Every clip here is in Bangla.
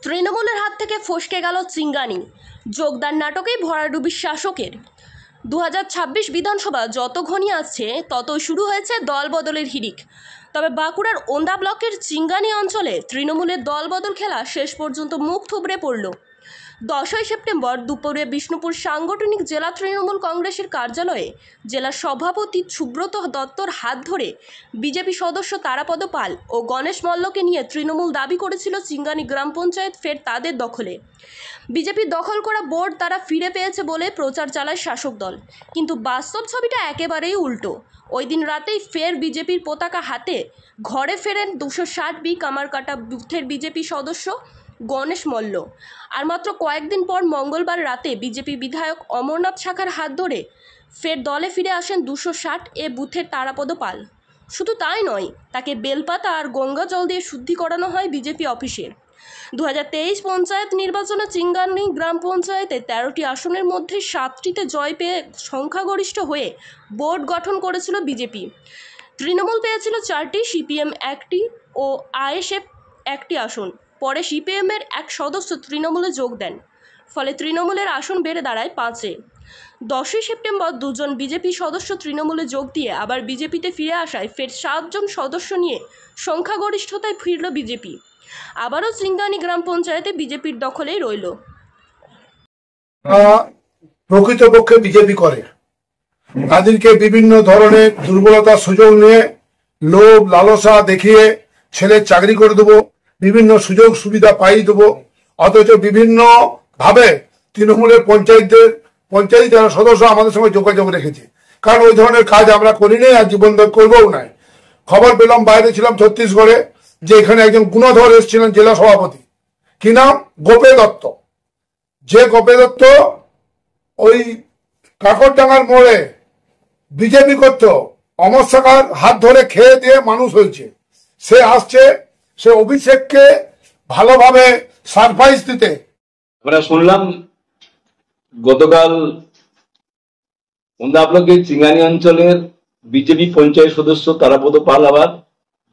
তৃণমূলের হাত থেকে ফসকে গেল চিঙ্গানি। যোগদান নাটকেই ভরাডুবি শাসকের। 2026 বিধানসভা যত ঘনিয়ে আসছে ততই শুরু হয়েছে দল বদলের হিড়িক। তবে বাঁকুড়ার ওন্দা ব্লকের চিঙ্গানি অঞ্চলে তৃণমূলের দল বদল খেলা শেষ পর্যন্ত মুখ থুবড়ে পড়ল। 10ই সেপ্টেম্বর দুপুরে বিষ্ণুপুর সাংগঠনিক জেলা তৃণমূল কংগ্রেসের কার্যালয়ে জেলা সভাপতি সুব্রত দত্তর হাত ধরে বিজেপি সদস্য তারাপদ পাল ও গণেশ মল্লকে নিয়ে তৃণমূল দাবি করেছিল চিঙ্গানি গ্রাম পঞ্চায়েত ফের তাদের দখলে। বিজেপির দখল করা বোর্ড তারা ফিরে পেয়েছে বলে প্রচার চালায় শাসক দল, কিন্তু বাস্তব ছবিটা একেবারেই উল্টো। ওই দিন রাতেই ফের বিজেপির পতাকা হাতে ঘরে ফেরেন 260 বি কামারকাটা বুথের বিজেপি সদস্য গণেশ মল্ল। আর মাত্র কয়েকদিন পর মঙ্গলবার রাতে বিজেপি বিধায়ক অমরনাথ শাখার হাত ধরে ফের দলে ফিরে আসেন 260 এ বুথের তারাপদ পাল। শুধু তাই নয়, তাকে বেলপাতা আর গঙ্গা জল দিয়ে শুদ্ধি করানো হয় বিজেপি অফিসের। 2023 পঞ্চায়েত নির্বাচনে চিঙ্গানি গ্রাম পঞ্চায়েতে 13টি আসনের মধ্যে 7টিতে জয় পেয়ে সংখ্যাগরিষ্ঠ হয়ে বোর্ড গঠন করেছিল বিজেপি। তৃণমূল পেয়েছিল 4টি, সিপিএম 1টি ও আইএসএফ 1টি আসন। পরে সিপিএমের এক সদস্য তৃণমূলে যোগ দেন, ফলে তৃণমূলের আসন বেড়ে দাঁড়ায় 5-এ। 10ই সেপ্টেম্বর দুজন বিজেপি সদস্য তৃণমূলে যোগ দিয়ে আবার বিজেপিতে ফিরে আসায় ফের 7 জন সদস্য নিয়ে সংখ্যাগরিষ্ঠতায় ফিরল বিজেপি। আবারও চিঙ্গানি গ্রাম পঞ্চায়েতে বিজেপির দখলেই রইল। প্রকৃতপক্ষে বিজেপি করে তাদেরকে বিভিন্ন ধরনের দুর্বলতার সুযোগ নিয়ে লোভ লালসা দেখিয়ে ছেলে চাকরি করে দেবো, বিভিন্ন সুযোগ সুবিধা পাই দেবো, অথচ বিভিন্ন ভাবে তৃণমূলের পঞ্চায়েত যারা সদস্য আমাদের সঙ্গে যোগাযোগ রেখেছে, কারণ ওই ধরনের কাজ আমরা করিনি আর জীবন করবও নাই। খবর পেলাম, বাইরে ছিলাম ছত্তিশগড়ে, যে এখানে একজন গুণধর এসেছিলেন জেলা সভাপতি, কি নাম, গোপে দত্ত। যে গোপে দত্ত ওই কাকরডাঙ্গার মোড়ে বিজেপি করত, অমর শাখার হাত ধরে খেয়ে দিয়ে মানুষ হয়েছে। সে আসছে, সে অভিষেককে ভালোভাবে সারপ্রাইজ দিতে। আমরা শুনলাম গতকাল ওন্দা ব্লকের চিঙ্গানি অঞ্চলের বিজেপি পঞ্চায়েত সদস্য তারাপদ পাল আবার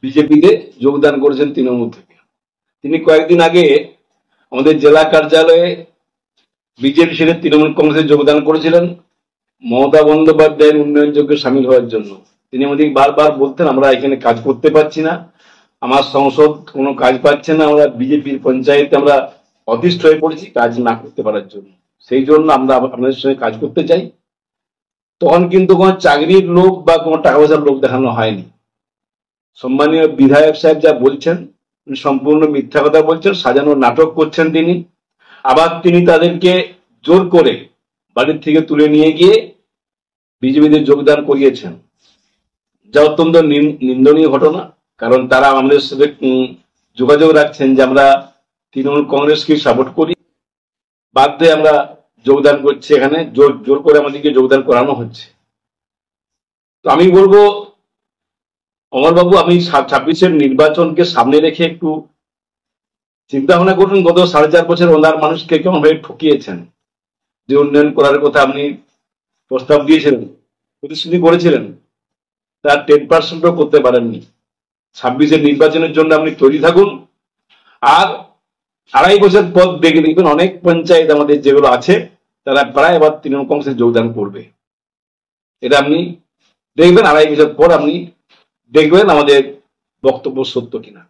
বিজেপিতে যোগদান করেছেন তৃণমূল থেকে। তিনি কয়েকদিন আগে আমাদের জেলা কার্যালয়ে বিজেপি ছেড়ে তৃণমূল কংগ্রেসে যোগদান করেছিলেন মমতা বন্দ্যোপাধ্যায়ের উন্নয়ন যজ্ঞে সামিল হওয়ার জন্য। তিনি আমাদের বারবার বলতেন, আমরা এখানে কাজ করতে পারছি না, আমার সংসদ কোনো কাজ পাচ্ছে না, আমরা বিজেপির পঞ্চায়েতে আমরা অতিষ্ঠ হয়ে পড়েছি কাজ না করতে পারার জন্য, সেই জন্য আমরা আপনাদের সঙ্গে কাজ করতে চাই। তখন কিন্তু কোনো চাকরির লোক বা কোনো টাকা পয়সার লোক দেখানো হয়নি। সম্মানীয় বিধায়ক সাহেব যা বলছেন সম্পূর্ণ মিথ্যা কথা বলছেন, সাজানো নাটক করছেন তিনি। আবার তিনি তাদেরকে জোর করে বাড়ির থেকে তুলে নিয়ে গিয়ে বিজেপিতে যোগদান করিয়েছেন, যা অত্যন্ত নিন্দনীয় ঘটনা। কারণ তারা আমাদের সাথে যোগাযোগ রাখছেন যে আমরা তৃণমূল কংগ্রেসকে সাপোর্ট করি, বাধ্যে আমরা যোগদান করছি, এখানে জোর করে আমাদেরকে যোগদান করানো হচ্ছে। তো আমি বলবো, অমরবাবু, আমি 26-এর নির্বাচনকে সামনে রেখে একটু চিন্তা ভাবনা করুন। গত 4.5 বছর ওনার মানুষকে কেমন ভাবে ঠকিয়েছেন। যে উন্নয়ন করার কথা আপনি প্রস্তাব দিয়েছিলেন, প্রতিশ্রুতি করেছিলেন, তার 10%ও করতে পারেননি। 26-এর নির্বাচনের জন্য আপনি তৈরি থাকুন, আর 2.5 বছর পর দেখবেন অনেক পঞ্চায়েত আমাদের যেগুলো আছে তারা প্রায় আবার তৃণমূল কংগ্রেসে যোগদান করবে। এটা আপনি দেখবেন 2.5 বছর পর, আপনি দেখবেন আমাদের বক্তব্য সত্য কিনা।